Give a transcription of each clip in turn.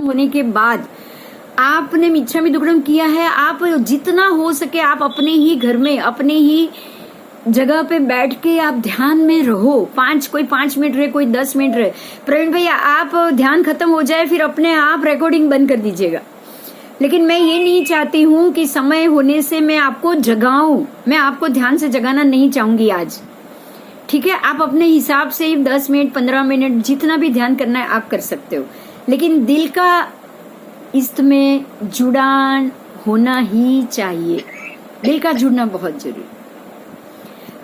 होने के बाद आपने मिच्छामि दुक्कडम किया है, आप जितना हो सके आप अपने ही घर में अपने ही जगह पे बैठ के आप ध्यान में रहो। कोई 5 मिनट रहे, कोई 10 मिनट रहे। प्रवीण भैया आप ध्यान खत्म हो जाए फिर अपने आप रिकॉर्डिंग बंद कर दीजिएगा। लेकिन मैं ये नहीं चाहती हूँ कि समय होने से मैं आपको जगाऊं। मैं आपको ध्यान से जगाना नहीं चाहूंगी आज, ठीक है। आप अपने हिसाब से 10 मिनट 15 मिनट जितना भी ध्यान करना है आप कर सकते हो, लेकिन दिल का इसमें जुड़ान होना ही चाहिए। दिल का जुड़ना बहुत जरूरी।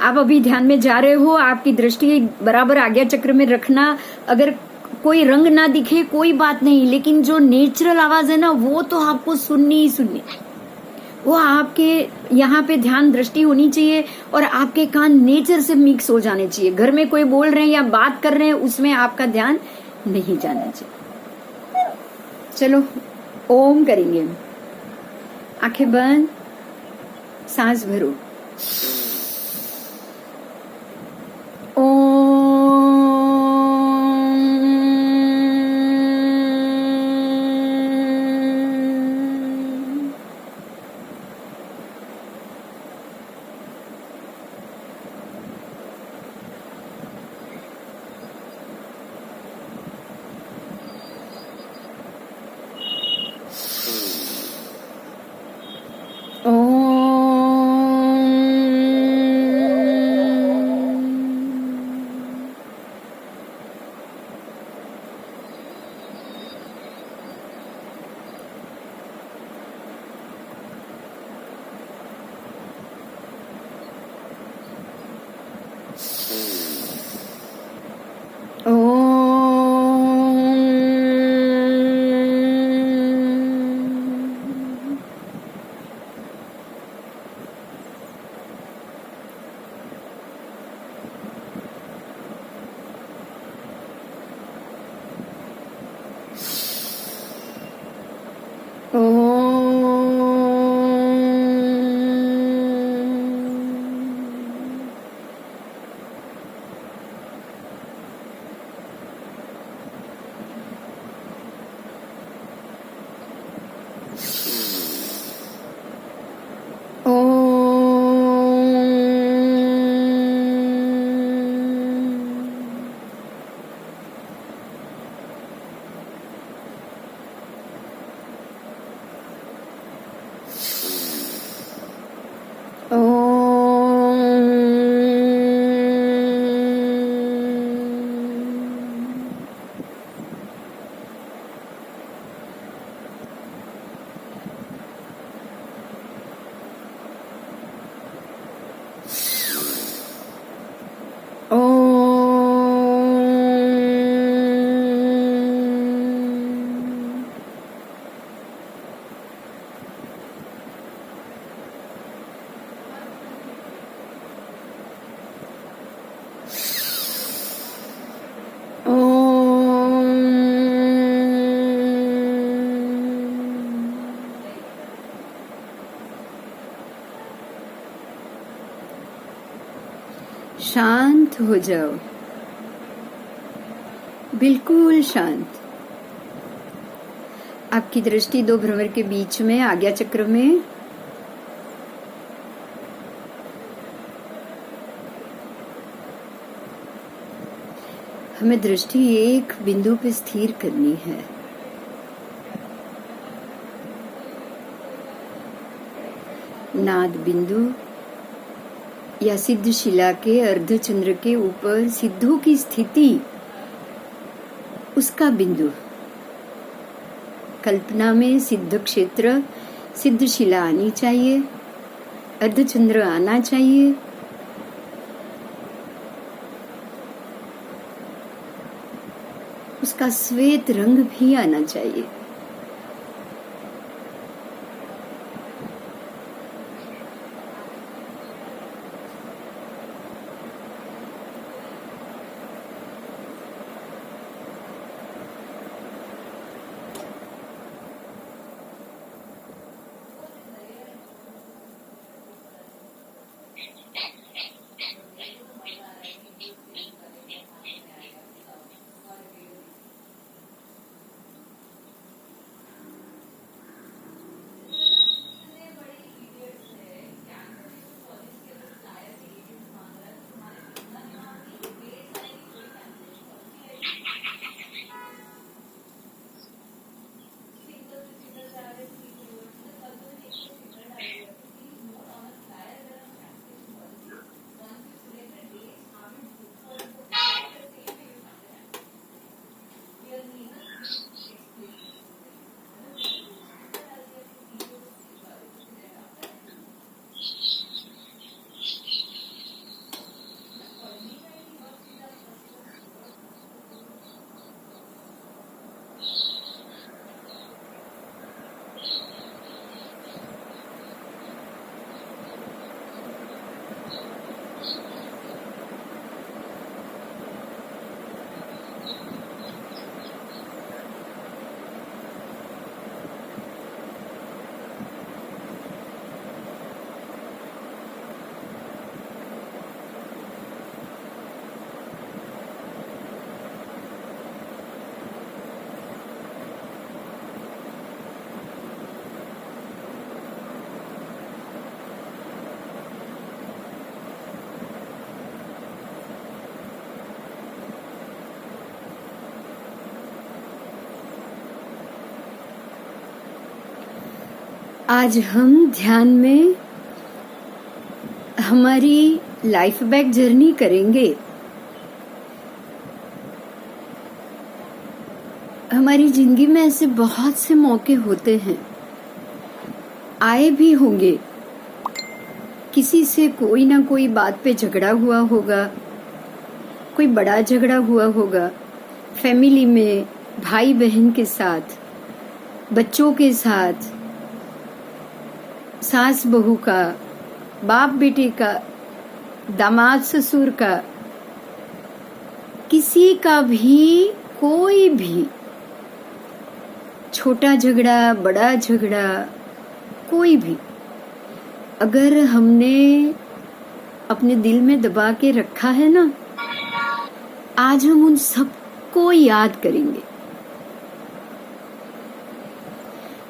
आप अभी ध्यान में जा रहे हो, आपकी दृष्टि बराबर आज्ञा चक्र में रखना। अगर कोई रंग ना दिखे कोई बात नहीं, लेकिन जो नेचुरल आवाज है ना वो तो आपको सुननी ही सुननी। वो आपके यहाँ पे ध्यान दृष्टि होनी चाहिए और आपके कान नेचर से मिक्स हो जाने चाहिए। घर में कोई बोल रहे हैं या बात कर रहे हैं उसमें आपका ध्यान नहीं जाना चाहिए। चलो ओम करेंगे, आंखें बंद, सांस भरो। शांत हो जाओ, बिल्कुल शांत। आपकी दृष्टि 2 भ्रमर के बीच में आज्ञा चक्र में। हमें दृष्टि एक बिंदु पे स्थिर करनी है। नाद बिंदु या सिद्ध शिला के अर्धचंद्र के ऊपर सिद्धों की स्थिति, उसका बिंदु। कल्पना में सिद्ध क्षेत्र, सिद्ध शिला आनी चाहिए, अर्धचंद्र आना चाहिए। उसका श्वेत रंग भी आना चाहिए। आज हम ध्यान में हमारी लाइफ बैक जर्नी करेंगे। हमारी जिंदगी में ऐसे बहुत से मौके होते हैं, आए भी होंगे। किसी से कोई ना कोई बात पे झगड़ा हुआ होगा, कोई बड़ा झगड़ा हुआ होगा, फैमिली में भाई बहन के साथ, बच्चों के साथ, सास बहू का, बाप बेटे का, दामाद ससुर का, किसी का भी, कोई भी छोटा झगड़ा, बड़ा झगड़ा, कोई भी अगर हमने अपने दिल में दबा के रखा है ना, आज हम उन सबको याद करेंगे।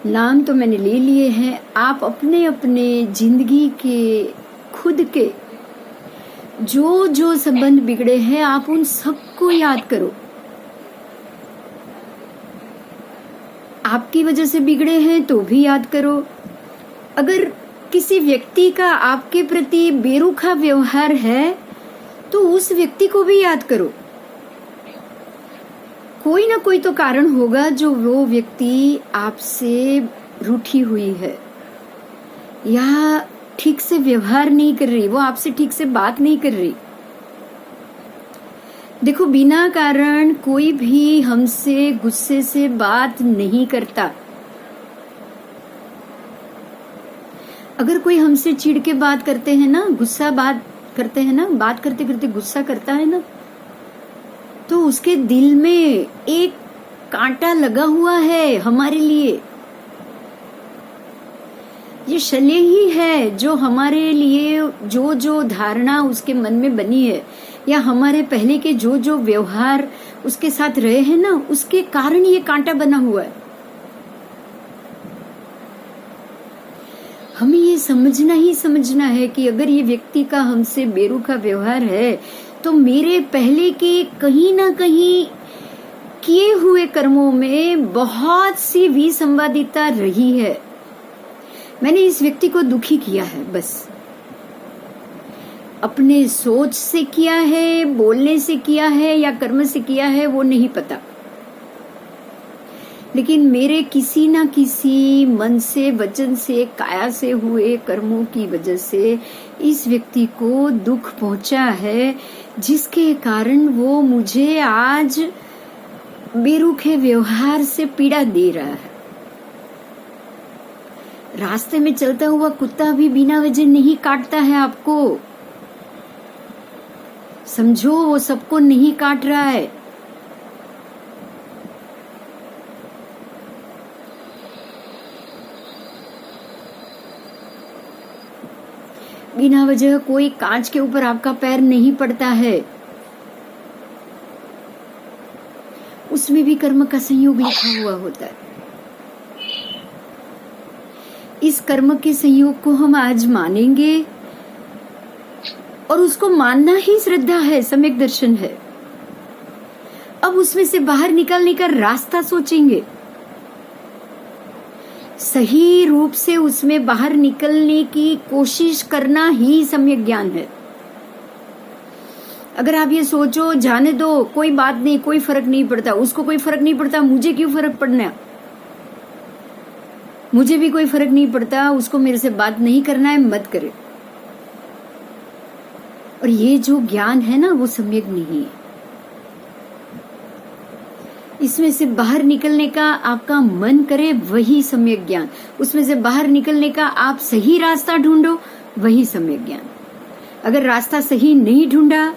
नाम तो मैंने ले लिए हैं। आप अपने अपने जिंदगी के, खुद के जो जो संबंध बिगड़े हैं, आप उन सबको याद करो। आपकी वजह से बिगड़े हैं तो भी याद करो। अगर किसी व्यक्ति का आपके प्रति बेरुखा व्यवहार है तो उस व्यक्ति को भी याद करो। कोई ना कोई तो कारण होगा जो वो व्यक्ति आपसे रूठी हुई है या ठीक से व्यवहार नहीं कर रही, वो आपसे ठीक से बात नहीं कर रही। देखो, बिना कारण कोई भी हमसे गुस्से से बात नहीं करता। अगर कोई हमसे चिढ़ के बात करते हैं ना, गुस्सा बात करते हैं ना, बात करते करते गुस्सा करता है ना, तो उसके दिल में एक कांटा लगा हुआ है हमारे लिए। ये शल्य ही है जो हमारे लिए जो जो धारणा उसके मन में बनी है या हमारे पहले के जो जो व्यवहार उसके साथ रहे हैं ना, उसके कारण ये कांटा बना हुआ है। हमें ये समझना ही समझना है कि अगर ये व्यक्ति का हमसे बेरुखा व्यवहार है तो मेरे पहले के कहीं ना कहीं किए हुए कर्मों में बहुत सी विसंवादिता रही है। मैंने इस व्यक्ति को दुखी किया है, बस अपने सोच से किया है, बोलने से किया है या कर्म से किया है, वो नहीं पता। लेकिन मेरे किसी ना किसी मन से, वचन से, काया से हुए कर्मों की वजह से इस व्यक्ति को दुख पहुंचा है, जिसके कारण वो मुझे आज बेरुखे व्यवहार से पीड़ा दे रहा है। रास्ते में चलता हुआ कुत्ता भी बिना वजह नहीं काटता है आपको। समझो, वो सबको नहीं काट रहा है। बिना वजह कोई कांच के ऊपर आपका पैर नहीं पड़ता है। उसमें भी कर्म का संयोग लिखा हुआ होता है। इस कर्म के संयोग को हम आज मानेंगे और उसको मानना ही श्रद्धा है, सम्यक दर्शन है। अब उसमें से बाहर निकलने का रास्ता सोचेंगे। सही रूप से उसमें बाहर निकलने की कोशिश करना ही सम्यक ज्ञान है। अगर आप ये सोचो जाने दो, कोई बात नहीं, कोई फर्क नहीं पड़ता, उसको कोई फर्क नहीं पड़ता, मुझे क्यों फर्क पड़ना, मुझे भी कोई फर्क नहीं पड़ता, उसको मेरे से बात नहीं करना है, मत करे। और ये जो ज्ञान है ना, वो सम्यक नहीं है। इसमें से बाहर निकलने का आपका मन करे, वही सम्यक ज्ञान। उसमें से बाहर निकलने का आप सही रास्ता ढूंढो, वही सम्यक ज्ञान। अगर रास्ता सही नहीं ढूंढा,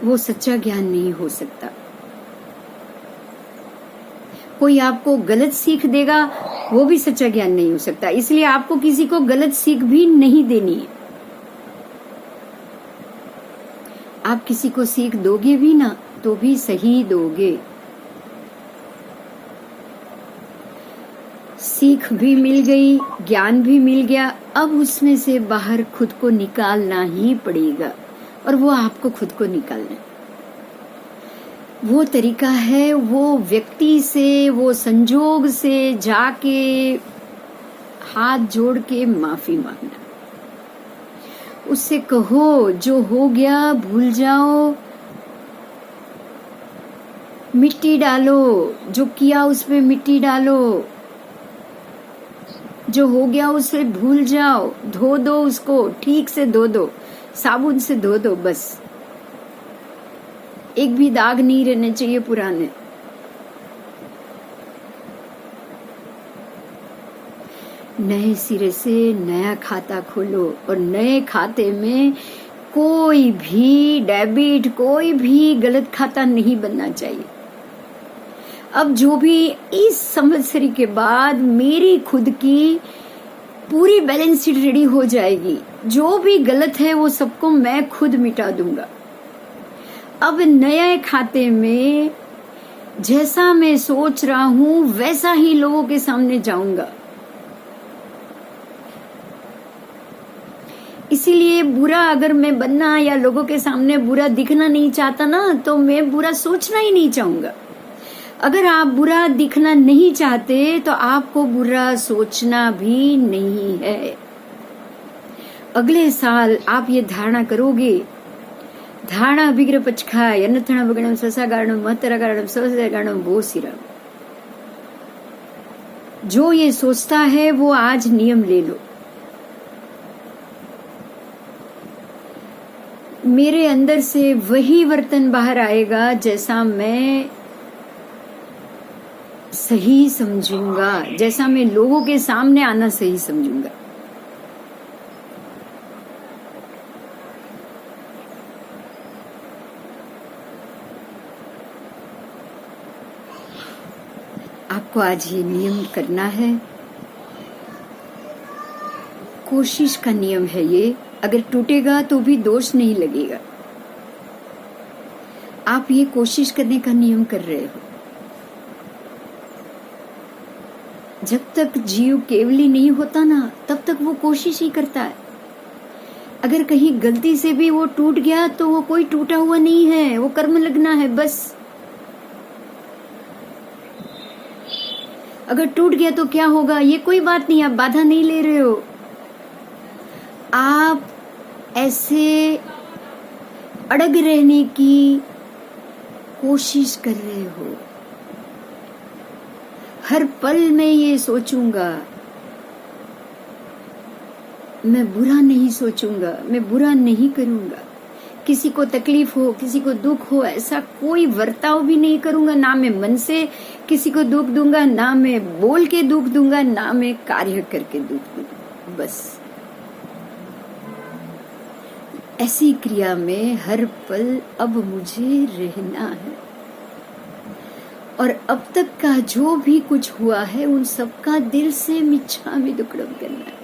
वो सच्चा ज्ञान नहीं हो सकता। कोई आपको गलत सीख देगा, वो भी सच्चा ज्ञान नहीं हो सकता। इसलिए आपको किसी को गलत सीख भी नहीं देनी है। आप किसी को सीख दोगे भी ना, तो भी सही दोगे। सीख भी मिल गई, ज्ञान भी मिल गया, अब उसमें से बाहर खुद को निकालना ही पड़ेगा। और वो आपको खुद को निकालना, वो तरीका है, वो व्यक्ति से, वो संजोग से जाके हाथ जोड़ के माफी मांगना, उससे कहो जो हो गया भूल जाओ, मिट्टी डालो, जो किया उस पे मिट्टी डालो, जो हो गया उसे भूल जाओ, धो दो उसको, ठीक से धो दो, साबुन से धो दो, बस एक भी दाग नहीं रहने चाहिए पुराने। नए सिरे से नया खाता खोलो और नए खाते में कोई भी डेबिट, कोई भी गलत खाता नहीं बनना चाहिए। अब जो भी इस संवत्सरी के बाद मेरी खुद की पूरी बैलेंस शीट रेडी हो जाएगी, जो भी गलत है वो सबको मैं खुद मिटा दूंगा। अब नए खाते में जैसा मैं सोच रहा हूं वैसा ही लोगों के सामने जाऊंगा। इसीलिए बुरा अगर मैं बनना या लोगों के सामने बुरा दिखना नहीं चाहता ना, तो मैं बुरा सोचना ही नहीं चाहूंगा। अगर आप बुरा दिखना नहीं चाहते तो आपको बुरा सोचना भी नहीं है। अगले साल आप ये धारणा करोगे, धारणा अभिग्रह पचखाय अन्नथण बगणम ससा गारणम महतरा गारणम सहसा गारणम वो सिरम। जो ये सोचता है वो आज नियम ले लो। मेरे अंदर से वही वर्तन बाहर आएगा जैसा मैं सही समझूंगा, जैसा मैं लोगों के सामने आना सही समझूंगा। आपको आज ये नियम करना है, कोशिश का नियम है ये। अगर टूटेगा तो भी दोष नहीं लगेगा। आप ये कोशिश करने का नियम कर रहे हो। जब तक जीव केवली नहीं होता ना, तब तक वो कोशिश ही करता है। अगर कहीं गलती से भी वो टूट गया तो वो कोई टूटा हुआ नहीं है, वो कर्म लगना है बस। अगर टूट गया तो क्या होगा, ये कोई बात नहीं, आप बाधा नहीं ले रहे हो। आप ऐसे अड़ग रहने की कोशिश कर रहे हो। हर पल में ये सोचूंगा, मैं बुरा नहीं सोचूंगा, मैं बुरा नहीं करूंगा, किसी को तकलीफ हो, किसी को दुख हो, ऐसा कोई वर्ताव भी नहीं करूंगा। ना मैं मन से किसी को दुख दूंगा, ना मैं बोल के दुख दूंगा, ना मैं कार्य करके दुख दूंगा। बस ऐसी क्रिया में हर पल अब मुझे रहना है। और अब तक का जो भी कुछ हुआ है उन सबका दिल से मिच्छामि दुक्कडम करना है।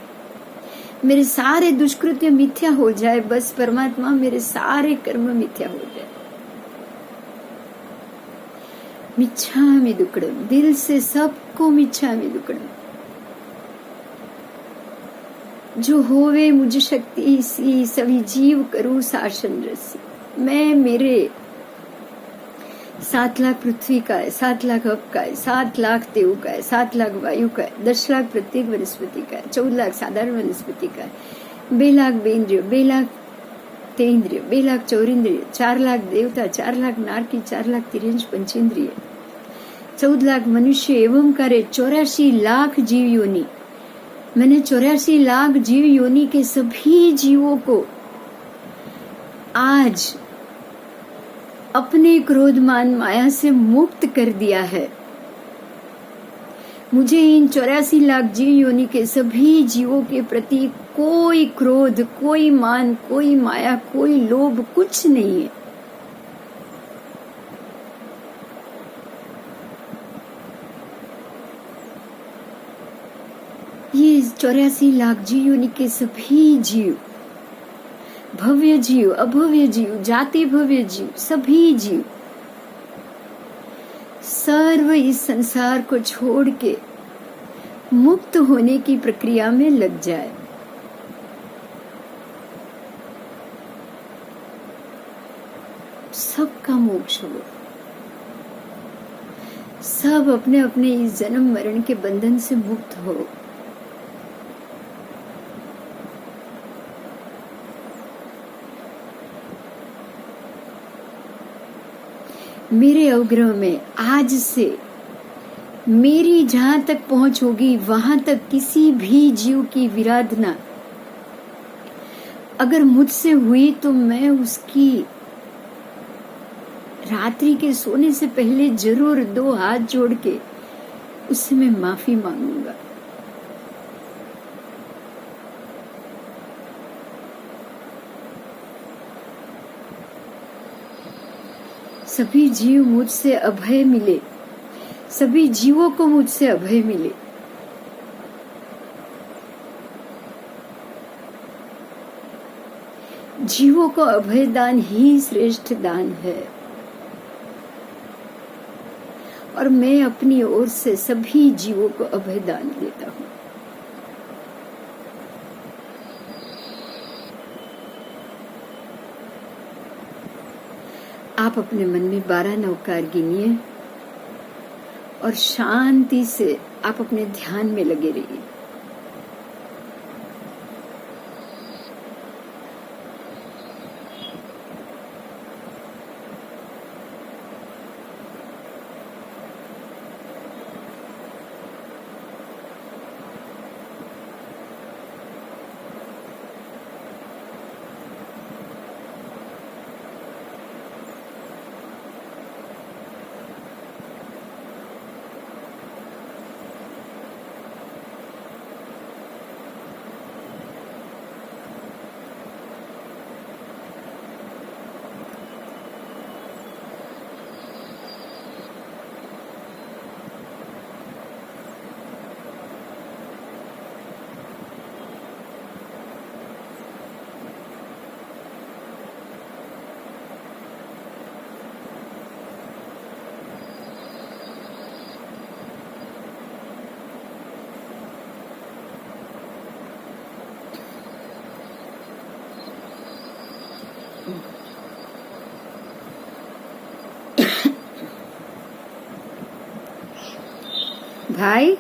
मेरे सारे दुष्कृत्य मिथ्या हो जाए, बस परमात्मा मेरे सारे कर्म मिथ्या हो जाए। मिच्छामि दुक्कडम, दिल से सबको मिच्छामि दुक्कडम। जो होवे मुझ शक्ति सी, सभी जीव करूं शासन रसी। मैं मेरे 7 लाख पृथ्वी का है, 7 लाख अप का है, 7 लाख देव का है, 7 लाख वायु का है, 10 लाख प्रत्येक वनस्पति का है, 14 लाख साधारण वनस्पति का है, 2 लाख बेन्द्रिय, 2 लाख तेन्द्रिय, 2 लाख चौरिंद्रिय, 4 लाख देवता, 4 लाख नारकी, 4 लाख तिरंज पंचेंद्रिय, 14 लाख मनुष्य एवं करे 84 लाख जीव योनि। मैंने 84 लाख जीव योनि के सभी जीवों को आज अपने क्रोध मान माया से मुक्त कर दिया है। मुझे इन 84 लाख जीव योनि के सभी जीवों के प्रति कोई क्रोध, कोई मान, कोई माया, कोई लोभ कुछ नहीं है। ये 84 लाख जीव योनि के सभी जीव, भव्य जीव, अभव्य जीव, जाति भव्य जीव, सभी जीव सर्व इस संसार को छोड़ के मुक्त होने की प्रक्रिया में लग जाए। सबका मोक्ष हो, सब अपने अपने इस जन्म मरण के बंधन से मुक्त हो। मेरे अवग्रह में आज से मेरी जहां तक पहुंच होगी वहां तक किसी भी जीव की विराधना अगर मुझसे हुई तो मैं उसकी रात्रि के सोने से पहले जरूर 2 हाथ जोड़ के उससे मैं माफी मांगूंगा। सभी जीव मुझसे अभय मिले, सभी जीवों को मुझसे अभय मिले। जीवों को अभय दान ही श्रेष्ठ दान है और मैं अपनी ओर से सभी जीवों को अभय दान देता हूं। आप अपने मन में 12 नवकार गिनिए और शांति से आप अपने ध्यान में लगे रहिए। भाई